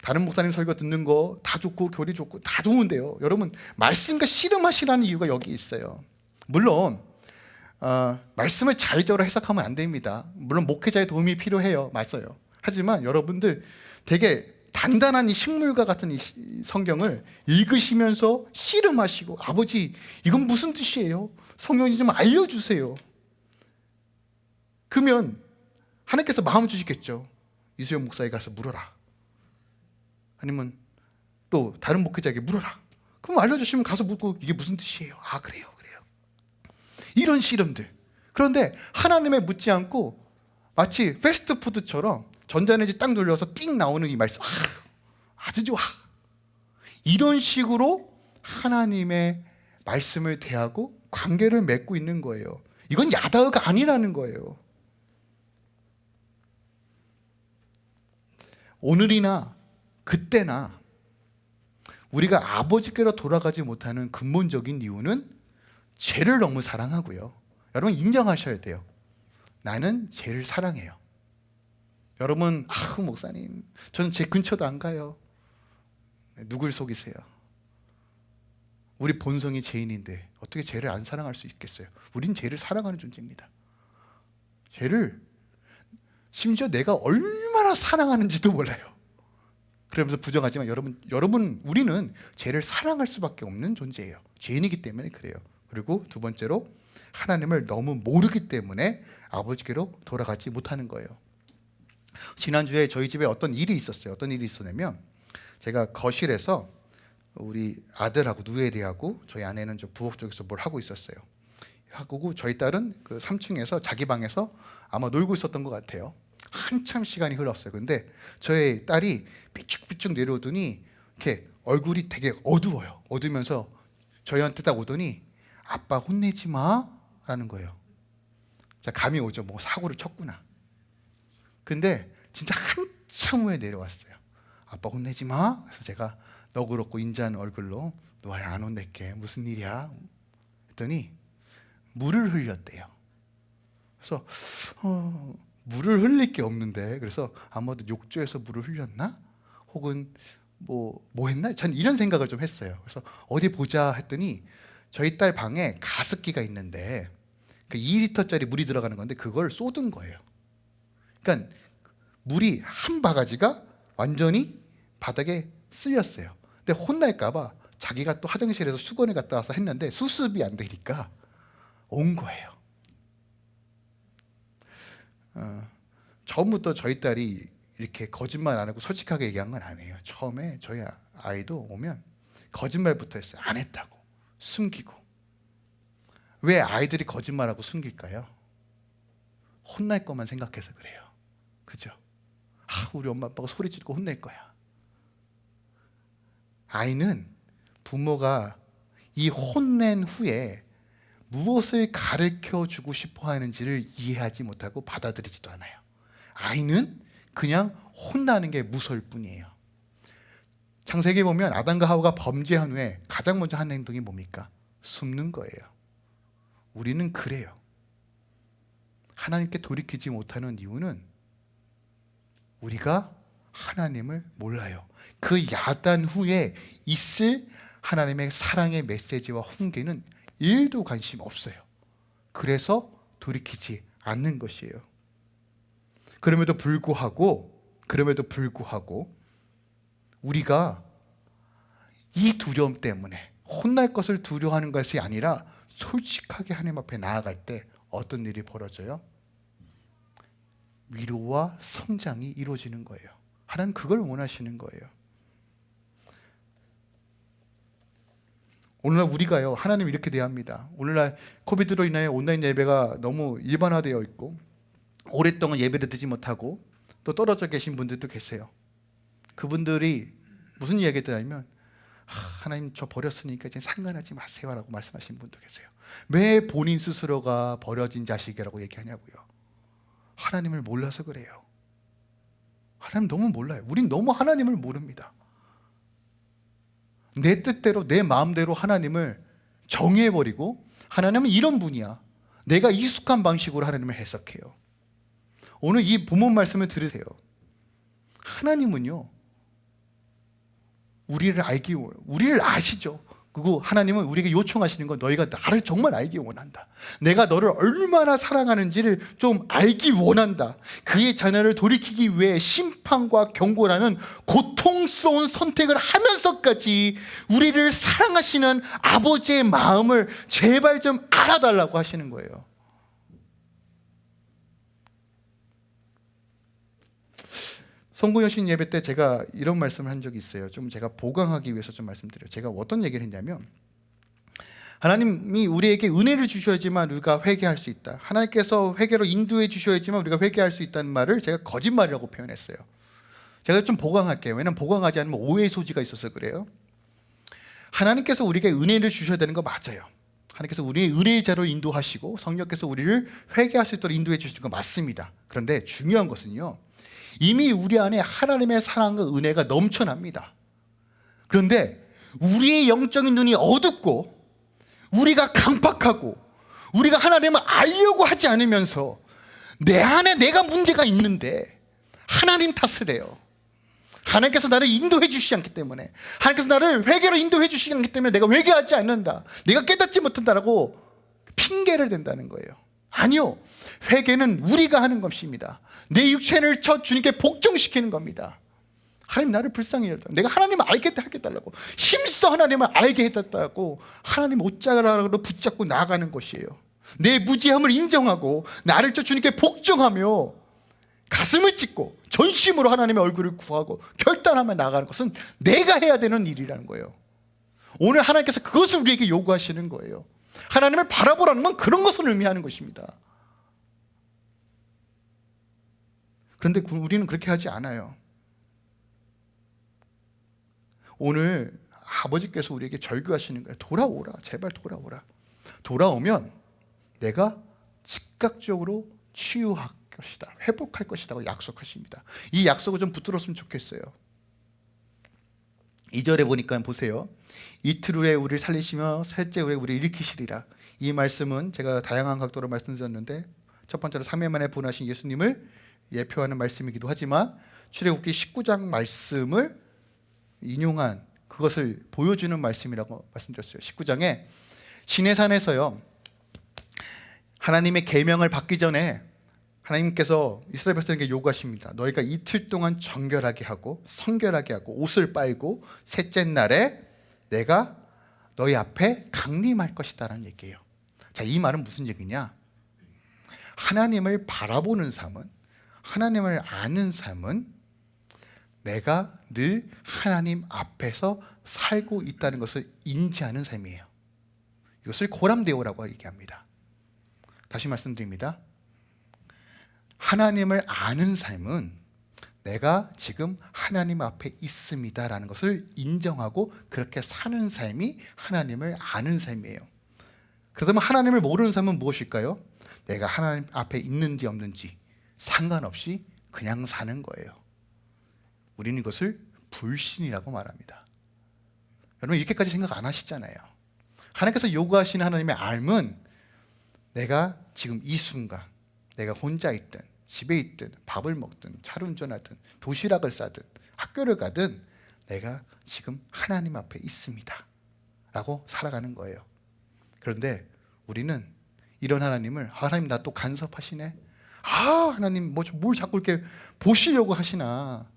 다른 목사님 설교 듣는 거 다 좋고 교리 좋고 다 좋은데요, 여러분 말씀과 씨름하시라는 이유가 여기 있어요. 물론 말씀을 자의적으로 해석하면 안 됩니다. 물론 목회자의 도움이 필요해요. 맞아요. 하지만 여러분들 되게 단단한 이 식물과 같은 이 성경을 읽으시면서 씨름하시고, 아버지 이건 무슨 뜻이에요? 성경이 좀 알려주세요. 그러면 하나님께서 마음 주시겠죠. 이수영 목사에 가서 물어라. 아니면 또 다른 목회자에게 물어라. 그럼 알려주시면 가서 묻고 이게 무슨 뜻이에요? 아 그래요. 이런 씨름들. 그런데 하나님에 묻지 않고 마치 패스트푸드처럼 전자레인지 딱 눌려서 띵 나오는 이 말씀, 아주 좋아. 이런 식으로 하나님의 말씀을 대하고 관계를 맺고 있는 거예요. 이건 야다의가 아니라는 거예요. 오늘이나 그때나 우리가 아버지께로 돌아가지 못하는 근본적인 이유는 죄를 너무 사랑하고요. 여러분 인정하셔야 돼요. 나는 죄를 사랑해요. 여러분, 목사님 저는 제 근처도 안 가요. 누굴 속이세요? 우리 본성이 죄인인데 어떻게 죄를 안 사랑할 수 있겠어요? 우린 죄를 사랑하는 존재입니다. 죄를 심지어 내가 얼마나 사랑하는지도 몰라요. 그러면서 부정하지만 여러분 우리는 죄를 사랑할 수밖에 없는 존재예요. 죄인이기 때문에 그래요. 그리고 두 번째로 하나님을 너무 모르기 때문에 아버지께로 돌아가지 못하는 거예요. 지난주에 저희 집에 어떤 일이 있었어요. 어떤 일이 있었냐면, 제가 거실에서 우리 아들하고 누에리하고 저희 아내는 저 부엌 쪽에서 뭘 하고 있었어요. 하고 저희 딸은 그 3층에서 자기 방에서 아마 놀고 있었던 것 같아요. 한참 시간이 흘렀어요. 근데 저희 딸이 삐쭉삐쭉 내려오더니 이렇게 얼굴이 되게 어두워요. 어두면서 저희한테 딱 오더니 아빠 혼내지 마 라는 거예요. 자, 감이 오죠. 뭐 사고를 쳤구나. 근데 진짜 한참 후에 내려왔어요. 아빠 혼내지 마. 그래서 제가 너그럽고 인자한 얼굴로 너야 안 혼낼게. 무슨 일이야? 했더니 물을 흘렸대요. 그래서 물을 흘릴 게 없는데, 그래서 아마도 욕조에서 물을 흘렸나? 혹은 뭐 했나? 전 이런 생각을 좀 했어요. 그래서 어디 보자 했더니 저희 딸 방에 가습기가 있는데 그 2리터짜리 물이 들어가는 건데 그걸 쏟은 거예요. 그러니까 물이 한 바가지가 완전히 바닥에 쓸렸어요. 근데 혼날까 봐 자기가 또 화장실에서 수건을 갖다 와서 했는데 수습이 안 되니까 온 거예요. 처음부터 저희 딸이 이렇게 거짓말 안 하고 솔직하게 얘기한 건 아니에요. 처음에 저희 아이도 오면 거짓말부터 했어요. 안 했다고, 숨기고. 왜 아이들이 거짓말하고 숨길까요? 혼날 것만 생각해서 그래요. 그죠? 우리 엄마 아빠가 소리 지르고 혼낼 거야. 아이는 부모가 이 혼낸 후에 무엇을 가르쳐 주고 싶어 하는지를 이해하지 못하고 받아들이지도 않아요. 아이는 그냥 혼나는 게 무서울 뿐이에요. 창세기에 보면 아담과 하와가 범죄한 후에 가장 먼저 한 행동이 뭡니까? 숨는 거예요. 우리는 그래요. 하나님께 돌이키지 못하는 이유는 우리가 하나님을 몰라요. 그 야단 후에 있을 하나님의 사랑의 메시지와 훈계는 1도 관심 없어요. 그래서 돌이키지 않는 것이에요. 그럼에도 불구하고 우리가 이 두려움 때문에 혼날 것을 두려워하는 것이 아니라 솔직하게 하나님 앞에 나아갈 때 어떤 일이 벌어져요? 위로와 성장이 이루어지는 거예요. 하나님 그걸 원하시는 거예요. 오늘날 우리가요, 하나님 이렇게 대합니다. 오늘날 코비드로 인하여 온라인 예배가 너무 일반화되어 있고 오랫동안 예배를 드리지 못하고 또 떨어져 계신 분들도 계세요. 그분들이 무슨 이야기 했냐면 하나님 저 버렸으니까 이제 상관하지 마세요 라고 말씀하신 분도 계세요. 왜 본인 스스로가 버려진 자식이라고 얘기하냐고요. 하나님을 몰라서 그래요. 하나님 너무 몰라요. 우린 너무 하나님을 모릅니다. 내 뜻대로 내 마음대로 하나님을 정해버리고 하나님은 이런 분이야, 내가 익숙한 방식으로 하나님을 해석해요. 오늘 이 본문 말씀을 들으세요. 하나님은요, 우리를 아시죠. 그리고 하나님은 우리에게 요청하시는 건 너희가 나를 정말 알기 원한다. 내가 너를 얼마나 사랑하는지를 좀 알기 원한다. 그의 자녀를 돌이키기 위해 심판과 경고라는 고통스러운 선택을 하면서까지 우리를 사랑하시는 아버지의 마음을 제발 좀 알아달라고 하시는 거예요. 성구여신 예배 때 제가 이런 말씀을 한 적이 있어요. 좀 제가 보강하기 위해서 좀 말씀드려요. 제가 어떤 얘기를 했냐면, 하나님이 우리에게 은혜를 주셔야지만 우리가 회개할 수 있다. 하나님께서 회개로 인도해 주셔야지만 우리가 회개할 수 있다는 말을 제가 거짓말이라고 표현했어요. 제가 좀 보강할게요. 왜냐하면 보강하지 않으면 오해의 소지가 있어서 그래요. 하나님께서 우리에게 은혜를 주셔야 되는 거 맞아요. 하나님께서 우리의 은혜의 자로 인도하시고 성령께서 우리를 회개할 수 있도록 인도해 주시는 거 맞습니다. 그런데 중요한 것은요, 이미 우리 안에 하나님의 사랑과 은혜가 넘쳐납니다. 그런데 우리의 영적인 눈이 어둡고 우리가 강팍하고 우리가 하나님을 알려고 하지 않으면서 내 안에 내가 문제가 있는데 하나님 탓을 해요. 하나님께서 나를 인도해 주시지 않기 때문에, 하나님께서 나를 회개로 인도해 주시지 않기 때문에 내가 회개하지 않는다, 내가 깨닫지 못한다라고 핑계를 댄다는 거예요. 아니요, 회개는 우리가 하는 것입니다. 내 육체를 쳐 주님께 복종시키는 겁니다. 하나님 나를 불쌍히 여겨, 내가 하나님을 알게 하겠다고 힘써 하나님을 알게 해달라고 하나님 옷자락으로 붙잡고 나아가는 것이에요. 내 무지함을 인정하고 나를 쳐 주님께 복종하며 가슴을 찢고 전심으로 하나님의 얼굴을 구하고 결단하며 나아가는 것은 내가 해야 되는 일이라는 거예요. 오늘 하나님께서 그것을 우리에게 요구하시는 거예요. 하나님을 바라보라는 건 그런 것을 의미하는 것입니다. 그런데 우리는 그렇게 하지 않아요. 오늘 아버지께서 우리에게 절규하시는 거예요. 돌아오라, 제발 돌아오라. 돌아오면 내가 즉각적으로 치유할 것이다, 회복할 것이라고 약속하십니다. 이 약속을 좀 붙들었으면 좋겠어요. 2절에 보니까 보세요. 이틀 후에 우리를 살리시며 셋째 후에 우리를 일으키시리라. 이 말씀은 제가 다양한 각도로 말씀드렸는데, 첫 번째로 3일 만에 부활하신 예수님을 예표하는 말씀이기도 하지만 출애굽기 19장 말씀을 인용한, 그것을 보여주는 말씀이라고 말씀드렸어요. 19장에 시내산에서요, 하나님의 계명을 받기 전에 하나님께서 이스라엘 백성에게 요구하십니다. 너희가 이틀 동안 정결하게 하고 성결하게 하고 옷을 빨고 셋째 날에 내가 너희 앞에 강림할 것이다 라는 얘기예요. 자, 이 말은 무슨 얘기냐? 하나님을 바라보는 삶은, 하나님을 아는 삶은 내가 늘 하나님 앞에서 살고 있다는 것을 인지하는 삶이에요. 이것을 고람데오라고 얘기합니다. 다시 말씀드립니다. 하나님을 아는 삶은 내가 지금 하나님 앞에 있습니다 라는 것을 인정하고 그렇게 사는 삶이 하나님을 아는 삶이에요. 그렇다면 하나님을 모르는 삶은 무엇일까요? 내가 하나님 앞에 있는지 없는지 상관없이 그냥 사는 거예요. 우리는 이것을 불신이라고 말합니다. 여러분, 이렇게까지 생각 안 하시잖아요. 하나님께서 요구하시는 하나님의 삶은 내가 지금 이 순간, 내가 혼자 있든 집에 있든 밥을 먹든 차를 운전하든 도시락을 싸든 학교를 가든 내가 지금 하나님 앞에 있습니다 라고 살아가는 거예요. 그런데 우리는 이런 하나님을, 하나님 나 또 간섭하시네, 하나님 뭘 자꾸 이렇게 보시려고 하시나,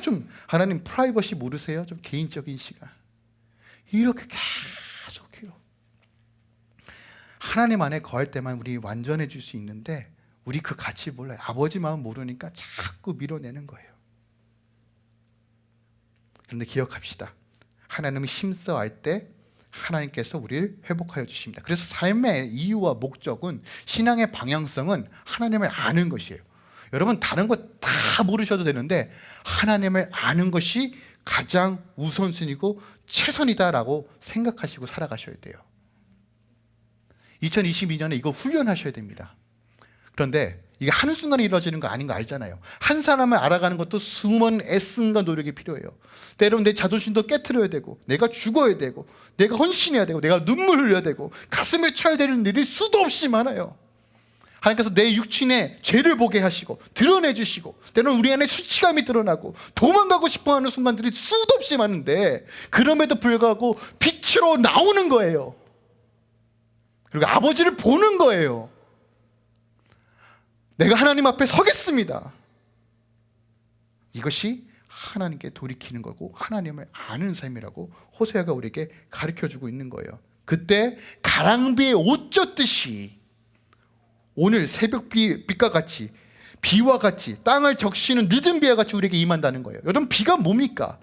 좀 하나님 프라이버시 모르세요? 좀 개인적인 시간, 이렇게 계속 하나님 안에 거할 때만 우리 완전해질 수 있는데 우리 그 가치 몰라요. 아버지 마음 모르니까 자꾸 밀어내는 거예요. 그런데 기억합시다. 하나님을 힘써 알 때 하나님께서 우리를 회복하여 주십니다. 그래서 삶의 이유와 목적은, 신앙의 방향성은 하나님을 아는 것이에요. 여러분 다른 거 다 모르셔도 되는데 하나님을 아는 것이 가장 우선순위고 최선이다라고 생각하시고 살아가셔야 돼요. 2022년에 이거 훈련하셔야 됩니다. 그런데 이게 한순간에 이루어지는 거 아닌 거 알잖아요. 한 사람을 알아가는 것도 수많은 애씀과 노력이 필요해요. 때로는 내 자존심도 깨트려야 되고, 내가 죽어야 되고, 내가 헌신해야 되고, 내가 눈물 흘려야 되고, 가슴에 쳐야 되는 일이 수도 없이 많아요. 하나님께서 내 육신의 죄를 보게 하시고 드러내 주시고, 때로는 우리 안에 수치감이 드러나고 도망가고 싶어하는 순간들이 수도 없이 많은데, 그럼에도 불구하고 빛으로 나오는 거예요. 그리고 아버지를 보는 거예요. 내가 하나님 앞에 서겠습니다. 이것이 하나님께 돌이키는 거고 하나님을 아는 삶이라고 호세아가 우리에게 가르쳐주고 있는 거예요. 그때 가랑비에 옷 젖듯이 오늘 새벽비와 같이, 비와 같이, 땅을 적시는 늦은 비와 같이 우리에게 임한다는 거예요. 여러분 비가 뭡니까?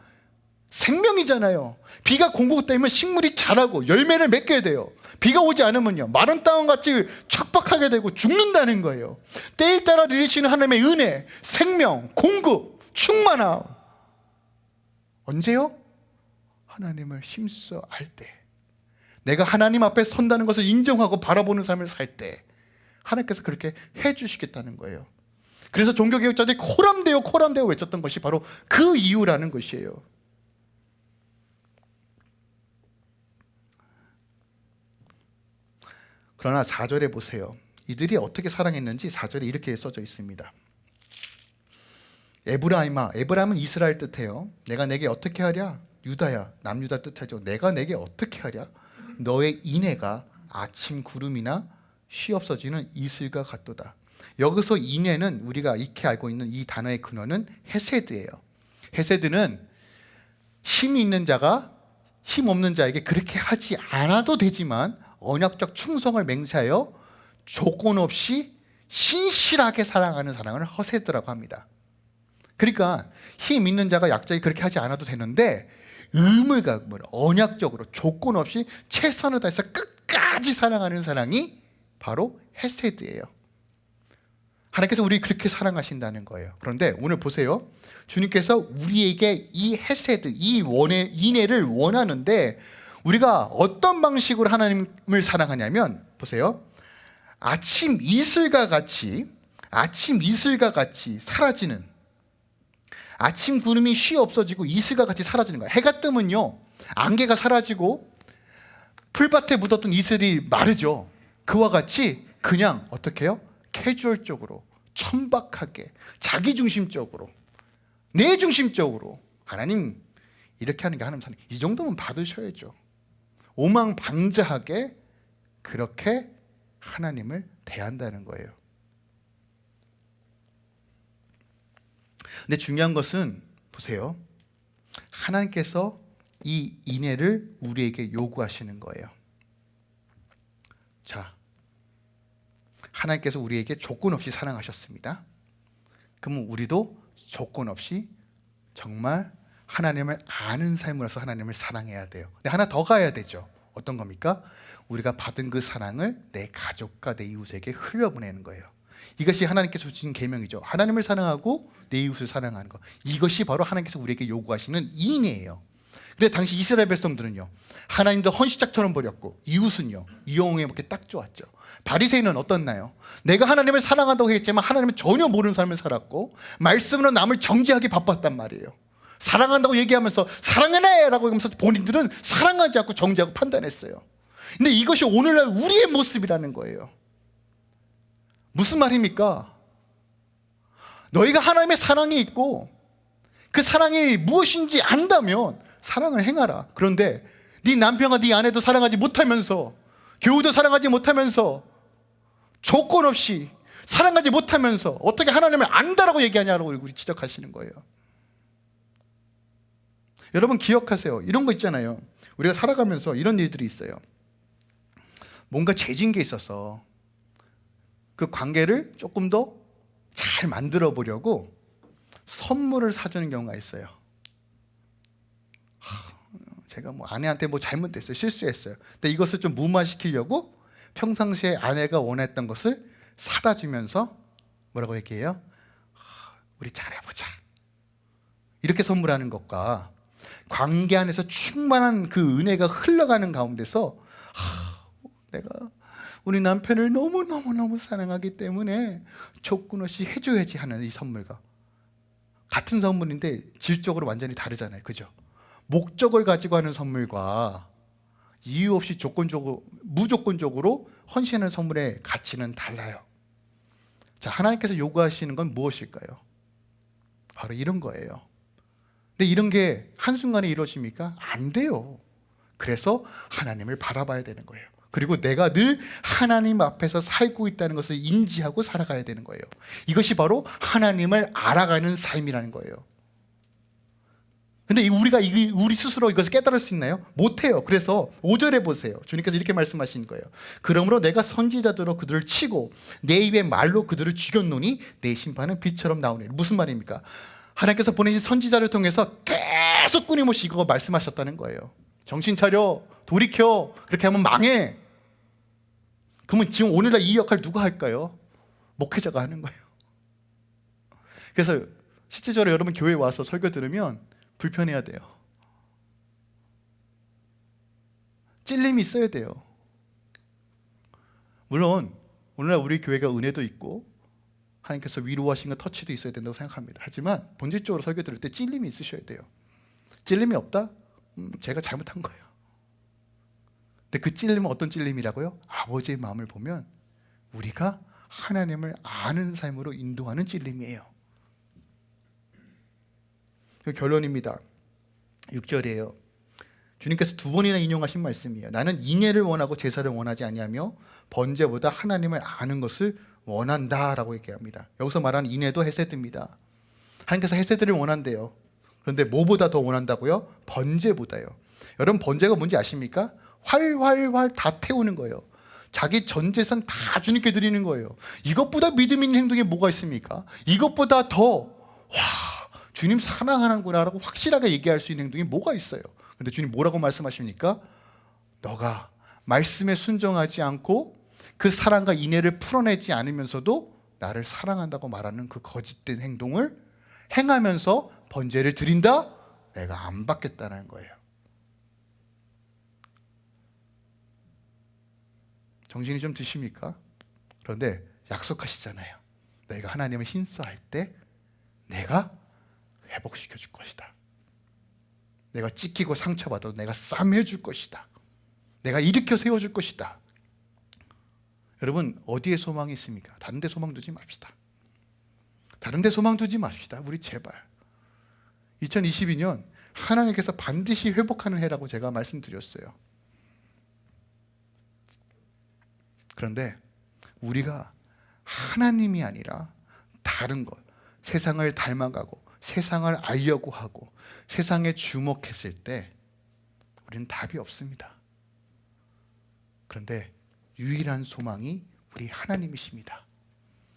생명이잖아요. 비가 공급되면 식물이 자라고 열매를 맺게 돼요. 비가 오지 않으면요, 마른 땅같이 척박하게 되고 죽는다는 거예요. 때에 따라 내리시는 하나님의 은혜, 생명, 공급, 충만함. 언제요? 하나님을 힘써 알 때, 내가 하나님 앞에 선다는 것을 인정하고 바라보는 삶을 살 때 하나님께서 그렇게 해주시겠다는 거예요. 그래서 종교개혁자들이 코람데오 코람데오 외쳤던 것이 바로 그 이유라는 것이에요. 그러나 4절에 보세요. 이들이 어떻게 사랑했는지 4절에 이렇게 써져 있습니다. 에브라임아, 에브라임은 이스라엘 뜻해요. 내가 내게 어떻게 하랴? 유다야, 남유다 뜻하죠. 내가 내게 어떻게 하랴? 너의 인애가 아침 구름이나 쉬 없어지는 이슬과 같도다. 여기서 인애는 우리가 익히 알고 있는 이 단어의 근원은 헤세드예요. 헤세드는 힘이 있는 자가 힘 없는 자에게 그렇게 하지 않아도 되지만 언약적 충성을 맹세하여 조건 없이 신실하게 사랑하는 사랑을 허세드라고 합니다. 그러니까 힘 있는 자가 약자에게 그렇게 하지 않아도 되는데 의무감으로 언약적으로 조건 없이 최선을 다해서 끝까지 사랑하는 사랑이 바로 헤세드예요. 하나님께서 우리 그렇게 사랑하신다는 거예요. 그런데 오늘 보세요. 주님께서 우리에게 이 헤세드, 이 인애를 원하는데 우리가 어떤 방식으로 하나님을 사랑하냐면, 보세요. 아침 이슬과 같이 사라지는, 아침 구름이 쉬 없어지고 이슬과 같이 사라지는 거예요. 해가 뜨면요, 안개가 사라지고 풀밭에 묻었던 이슬이 마르죠. 그와 같이 그냥 어떻게 해요? 캐주얼적으로, 천박하게, 자기중심적으로, 내중심적으로 하나님 이렇게 하는 게 하나님 사랑, 이 정도면 받으셔야죠. 오망방자하게 그렇게 하나님을 대한다는 거예요. 근데 중요한 것은 보세요. 하나님께서 이 인애를 우리에게 요구하시는 거예요. 자, 하나님께서 우리에게 조건 없이 사랑하셨습니다. 그러면 우리도 조건 없이 정말 하나님을 아는 삶으로서 하나님을 사랑해야 돼요. 근데 하나 더 가야 되죠. 어떤 겁니까? 우리가 받은 그 사랑을 내 가족과 내 이웃에게 흘려보내는 거예요. 이것이 하나님께서 주신 계명이죠. 하나님을 사랑하고 내 이웃을 사랑하는 것. 이것이 바로 하나님께서 우리에게 요구하시는 인애예요. 근데 당시 이스라엘 백성들은요, 하나님도 헌시짝처럼 버렸고 이웃은요, 이용해 먹기 딱 좋았죠. 바리새인은 어떻나요? 내가 하나님을 사랑한다고 했지만 하나님은 전혀 모르는 삶을 살았고 말씀으로 남을 정죄하기 바빴단 말이에요. 사랑한다고 얘기하면서 사랑하네 라고 하면서 본인들은 사랑하지 않고 정죄하고 판단했어요. 근데 이것이 오늘날 우리의 모습이라는 거예요. 무슨 말입니까? 너희가 하나님의 사랑이 있고 그 사랑이 무엇인지 안다면 사랑을 행하라. 그런데 네 남편과 네 아내도 사랑하지 못하면서, 교우도 사랑하지 못하면서, 조건 없이 사랑하지 못하면서 어떻게 하나님을 안다라고 얘기하냐라고 우리 지적하시는 거예요. 여러분 기억하세요. 이런 거 있잖아요. 우리가 살아가면서 이런 일들이 있어요. 뭔가 죄진 게 있어서 그 관계를 조금 더 잘 만들어 보려고 선물을 사주는 경우가 있어요. 제가 뭐 아내한테 뭐 잘못했어요, 실수했어요. 근데 이것을 좀 무마시키려고 평상시에 아내가 원했던 것을 사다 주면서 뭐라고 얘기해요? 우리 잘해보자, 이렇게 선물하는 것과 관계 안에서 충만한 그 은혜가 흘러가는 가운데서 내가 우리 남편을 너무너무너무 사랑하기 때문에 조건 없이 해줘야지 하는 이 선물과 같은 선물인데 질적으로 완전히 다르잖아요, 그죠? 목적을 가지고 하는 선물과 이유 없이 무조건적으로 헌신하는 선물의 가치는 달라요. 자, 하나님께서 요구하시는 건 무엇일까요? 바로 이런 거예요. 근데 이런 게 한순간에 이루어집니까? 안 돼요. 그래서 하나님을 바라봐야 되는 거예요. 그리고 내가 늘 하나님 앞에서 살고 있다는 것을 인지하고 살아가야 되는 거예요. 이것이 바로 하나님을 알아가는 삶이라는 거예요. 근데 우리가 우리 스스로 이것을 깨달을 수 있나요? 못해요. 그래서 5절에 보세요. 주님께서 이렇게 말씀하시는 거예요. 그러므로 내가 선지자들로 그들을 치고 내 입의 말로 그들을 죽였노니 내 심판은 빛처럼 나오네. 무슨 말입니까? 하나님께서 보내신 선지자를 통해서 계속 끊임없이 이거 말씀하셨다는 거예요. 정신 차려, 돌이켜, 그렇게 하면 망해. 그러면 지금 오늘날 이 역할 누가 할까요? 목회자가 하는 거예요. 그래서 실제적으로 여러분 교회에 와서 설교 들으면 불편해야 돼요. 찔림이 있어야 돼요. 물론 오늘날 우리 교회가 은혜도 있고 하나님께서 위로하신 것 터치도 있어야 된다고 생각합니다. 하지만 본질적으로 설교 들을 때 찔림이 있으셔야 돼요. 찔림이 없다? 제가 잘못한 거예요. 근데 그 찔림은 어떤 찔림이라고요? 아버지의 마음을 보면 우리가 하나님을 아는 삶으로 인도하는 찔림이에요. 그 결론입니다. 6절이에요. 주님께서 2번이나 인용하신 말씀이에요. 나는 인애를 원하고 제사를 원하지 아니하며 번제보다 하나님을 아는 것을 원한다라고 얘기합니다. 여기서 말하는 인애도 헤세드입니다. 하나님께서 헤세드를 원한대요. 그런데 뭐보다 더 원한다고요? 번제보다요. 여러분, 번제가 뭔지 아십니까? 활활활 다 태우는 거예요. 자기 전 재산 다 주님께 드리는 거예요. 이것보다 믿음 있는 행동이 뭐가 있습니까? 이것보다 더 주님 사랑하는구나 라고 확실하게 얘기할 수 있는 행동이 뭐가 있어요? 그런데 주님 뭐라고 말씀하십니까? 너가 말씀에 순종하지 않고 그 사랑과 인애를 풀어내지 않으면서도 나를 사랑한다고 말하는 그 거짓된 행동을 행하면서 번제를 드린다? 내가 안 받겠다는 거예요. 정신이 좀 드십니까? 그런데 약속하시잖아요. 너희가 하나님을 힘써할 때 내가 회복시켜 줄 것이다. 내가 찢기고 상처받아도 내가 싸매어 줄 것이다. 내가 일으켜 세워줄 것이다. 여러분, 어디에 소망이 있습니까? 다른 데 소망 두지 맙시다. 다른 데 소망 두지 맙시다. 우리 제발 2022년 하나님께서 반드시 회복하는 해라고 제가 말씀드렸어요. 그런데 우리가 하나님이 아니라 다른 것, 세상을 닮아가고 세상을 알려고 하고 세상에 주목했을 때 우리는 답이 없습니다. 그런데 유일한 소망이 우리 하나님이십니다.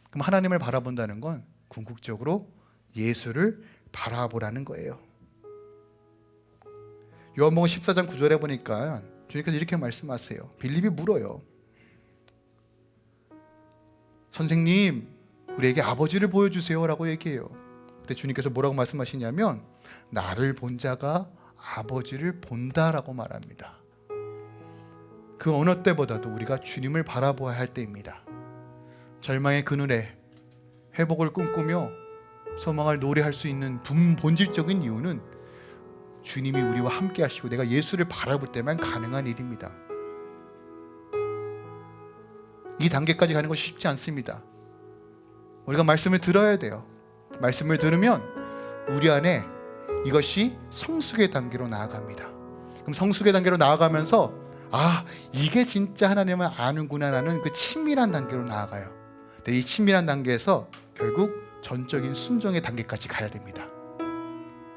그럼 하나님을 바라본다는 건 궁극적으로 예수를 바라보라는 거예요. 요한복음 14장 9절에 보니까 주님께서 이렇게 말씀하세요. 빌립이 물어요. 선생님, 우리에게 아버지를 보여주세요 라고 얘기해요. 근데 주님께서 뭐라고 말씀하시냐면 나를 본 자가 아버지를 본다라고 말합니다. 그 어느 때보다도 우리가 주님을 바라보아야 할 때입니다. 절망의 그늘에 회복을 꿈꾸며 소망을 노래할 수 있는 본질적인 이유는 주님이 우리와 함께 하시고 내가 예수를 바라볼 때만 가능한 일입니다. 이 단계까지 가는 것이 쉽지 않습니다. 우리가 말씀을 들어야 돼요. 말씀을 들으면 우리 안에 이것이 성숙의 단계로 나아갑니다. 그럼 성숙의 단계로 나아가면서 이게 진짜 하나님을 아는구나 라는 그 친밀한 단계로 나아가요. 근데 이 친밀한 단계에서 결국 전적인 순종의 단계까지 가야 됩니다.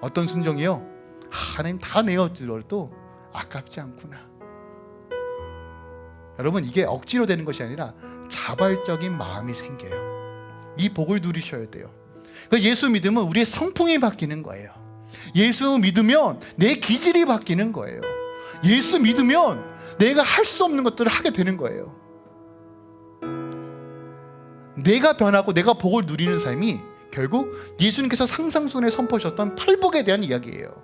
어떤 순종이요? 하나님 다 내어드려도 아깝지 않구나. 여러분, 이게 억지로 되는 것이 아니라 자발적인 마음이 생겨요. 이 복을 누리셔야 돼요. 예수 믿으면 우리의 성품이 바뀌는 거예요. 예수 믿으면 내 기질이 바뀌는 거예요. 예수 믿으면 내가 할 수 없는 것들을 하게 되는 거예요. 내가 변하고 내가 복을 누리는 삶이 결국 예수님께서 상상순에 선포하셨던 팔복에 대한 이야기예요.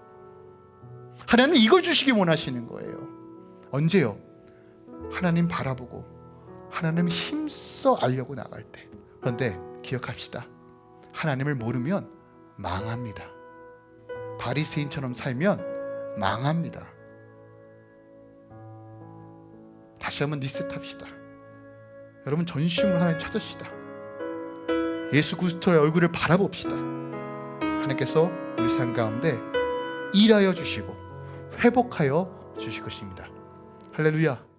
하나님은 이걸 주시기 원하시는 거예요. 언제요? 하나님 바라보고 하나님 힘써 알려고 나갈 때. 그런데 기억합시다. 하나님을 모르면 망합니다. 바리새인처럼 살면 망합니다. 다시 한번 리셋합시다. 여러분, 전심으로 하나님 찾으시다. 예수 그리스도의 얼굴을 바라봅시다. 하나님께서 우리 삶 가운데 일하여 주시고 회복하여 주실 것입니다. 할렐루야.